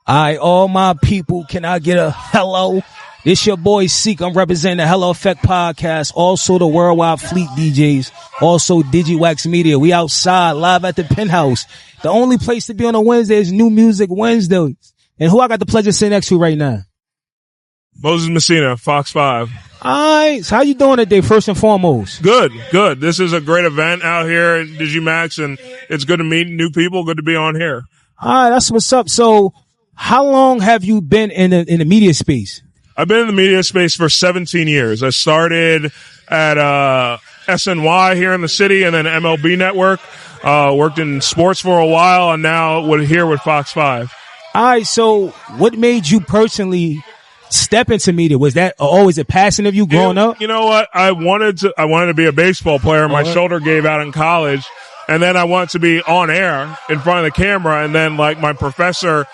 All my people, can I get a hello? This your boy Seek. I'm representing the Hello Effect Podcast, also the Worldwide Fleet DJs, also DigiWax Media. We outside live at the Penthouse. The only place to be on a Wednesday is New Music Wednesday. And who I got the pleasure to sit next to right now? Moses Massena, Fox 5. Alright, so how you doing today, first and foremost? Good. This is a great event out here at DigiMax, and it's good to meet new people, good to be on here. Alright, that's what's up. So, how long have you been in the media space? I've been in the media space for 17 years. I started at SNY here in the city and then MLB Network. Worked in sports for a while, and now here with Fox 5. All right, so what made you personally step into media? Was that always a passion of you growing up? You know what? I wanted to be a baseball player. My shoulder gave out in college, and then I wanted to be on air in front of the camera, and then like my professor,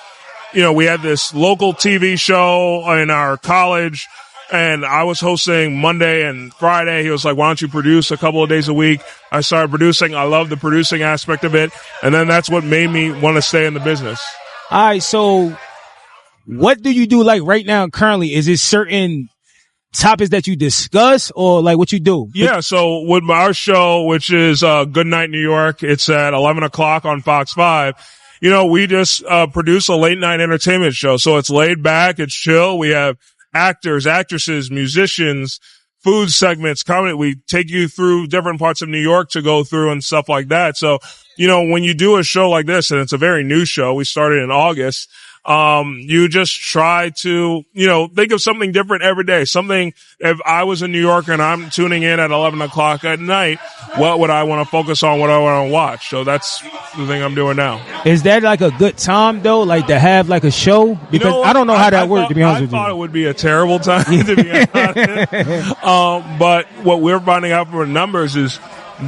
we had this local TV show in our college, and I was hosting Monday and Friday. He was like, why don't you produce a couple of days a week? I started producing. I love the producing aspect of it. And then that's what made me want to stay in the business. All right. So what do you do like right now currently? Is it certain topics that you discuss or like what you do? Yeah. So with our show, which is Good Night New York, it's at 11 o'clock on Fox 5. We just produce a late night entertainment show. So it's laid back. It's chill. We have actors, actresses, musicians, food segments, comedy. We take you through different parts of New York to go through and stuff like that. So, when you do a show like this, and it's a very new show, we started in August, you just try to, think of something different every day. Something, if I was in New York and I'm tuning in at 11 o'clock at night, what would I want to focus on? What I want to watch? So that's the thing I'm doing now. Is that like a good time though? Like to have like a show? Because I don't know how that works, to be honest with you. I thought it would be a terrible time, to be honest. But what we're finding out from the numbers is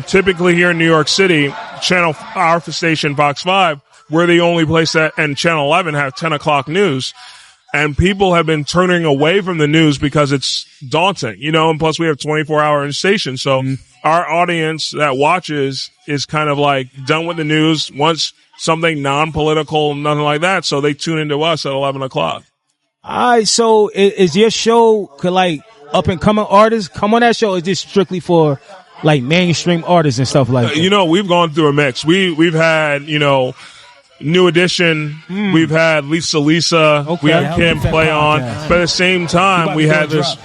typically here in New York City, our station, Fox 5, we're the only place and Channel 11 have 10 o'clock news. And people have been turning away from the news because it's daunting, and plus we have 24-hour stations. So our audience that watches is kind of like done with the news, wants something non-political, nothing like that. So they tune into us at 11 o'clock. All right. So is your show, could like up and coming artists come on that show? Or is this strictly for like mainstream artists and stuff like that? We've gone through a mix. We've had, New Edition, we've had Lisa, we had Kim play on, but at the same time, we had this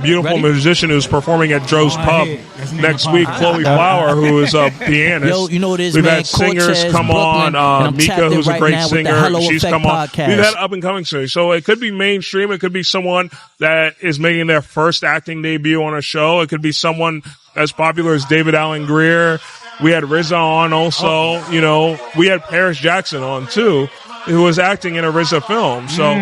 beautiful musician who's performing at Joe's Pub next week, Chloe Flower, who is a pianist. We've had singers come on, Mika, who's a great singer, she's come on. We've had up and coming singers, so it could be mainstream, it could be someone that is making their first acting debut on a show, it could be someone as popular as David Allen Greer. We had RZA on also, we had Paris Jackson on too, who was acting in a RZA film. So,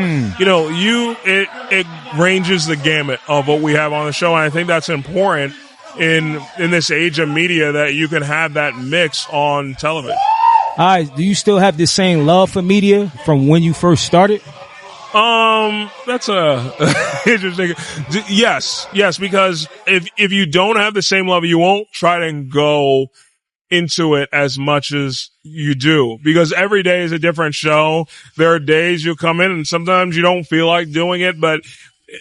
it ranges the gamut of what we have on the show. And I think that's important in this age of media, that you can have that mix on television. All right. Do you still have the same love for media from when you first started? That's interesting. Yes, because if you don't have the same love, you won't try to go into it as much as you do, because every day is a different show. There are days you come in and sometimes you don't feel like doing it, but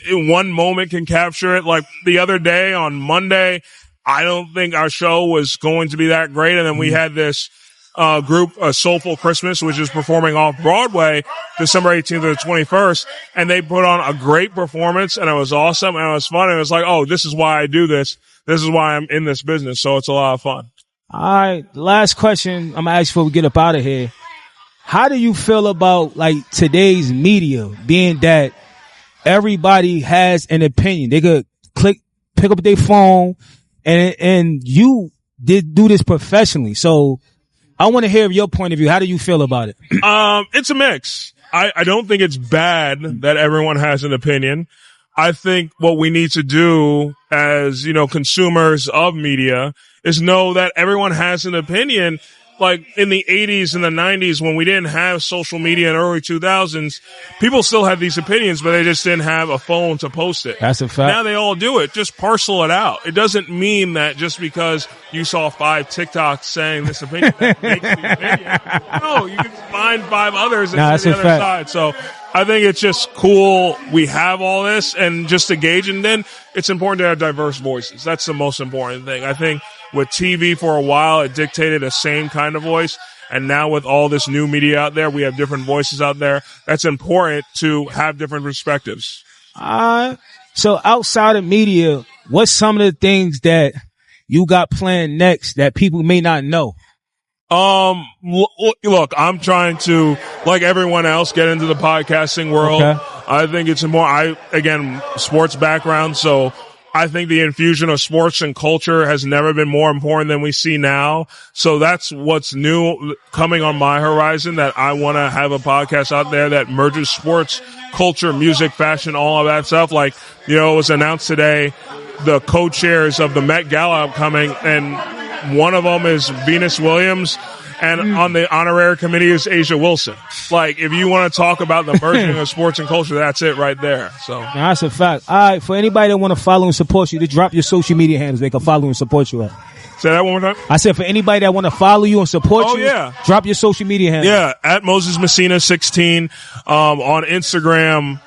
in one moment can capture it. Like the other day on Monday, I don't think our show was going to be that great. And then we had this group, Soulful Christmas, which is performing off Broadway December 18th to the 21st. And they put on a great performance, and it was awesome. And it was fun. And it was like, oh, this is why I do this. This is why I'm in this business. So it's a lot of fun. All right. Last question I'm going to ask before we get up out of here. How do you feel about like today's media, being that everybody has an opinion? They could pick up their phone, and you did do this professionally. So I want to hear your point of view. How do you feel about it? It's a mix. I don't think it's bad that everyone has an opinion. I think what we need to do as, consumers of media is know that everyone has an opinion. Like in the 80s and the 90s, when we didn't have social media in the early 2000s, people still had these opinions, but they just didn't have a phone to post it. That's a fact. Now they all do it. Just parcel it out. It doesn't mean that just because you saw 5 TikToks saying this opinion, that makes the opinion. No, you can find 5 others and the other side. So, I think it's just cool we have all this and just to gauge, and then it's important to have diverse voices. That's the most important thing. I think with TV for a while, it dictated the same kind of voice, and now with all this new media out there, we have different voices out there. That's important to have different perspectives. So outside of media, what's some of the things that you got planned next that people may not know? Look, I'm trying to, like everyone else, get into the podcasting world. Okay. I think it's again, sports background, so I think the infusion of sports and culture has never been more important than we see now. So that's what's new coming on my horizon, that I want to have a podcast out there that merges sports, culture, music, fashion, all of that stuff. Like, it was announced today, the co-chairs of the Met Gala upcoming, and one of them is Venus Williams, and on the honorary committee is Asia Wilson. Like, if you want to talk about the merging of sports and culture, that's it right there. So that's a fact. All right, for anybody that want to follow and support you, to drop your social media handles, they can follow and support you at. Say that one more time. I said for anybody that want to follow you and support you, drop your social media handles. Yeah, at Moses Massena 16 on Instagram,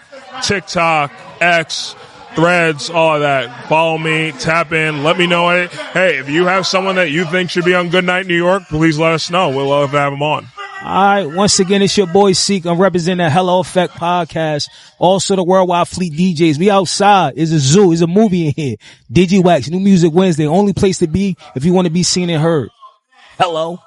TikTok, X, Threads, all of that. Follow me, tap in, let me know it. Hey, if you have someone that you think should be on Good Night New York, please let us know. We'll love to have them on. All right, once again, it's your boy Seek. I'm representing the Hello Effect podcast. Also the Worldwide Fleet DJs. We outside. It's a zoo. It's a movie in here. DigiWax, New Music Wednesday. Only place to be if you want to be seen and heard. Hello.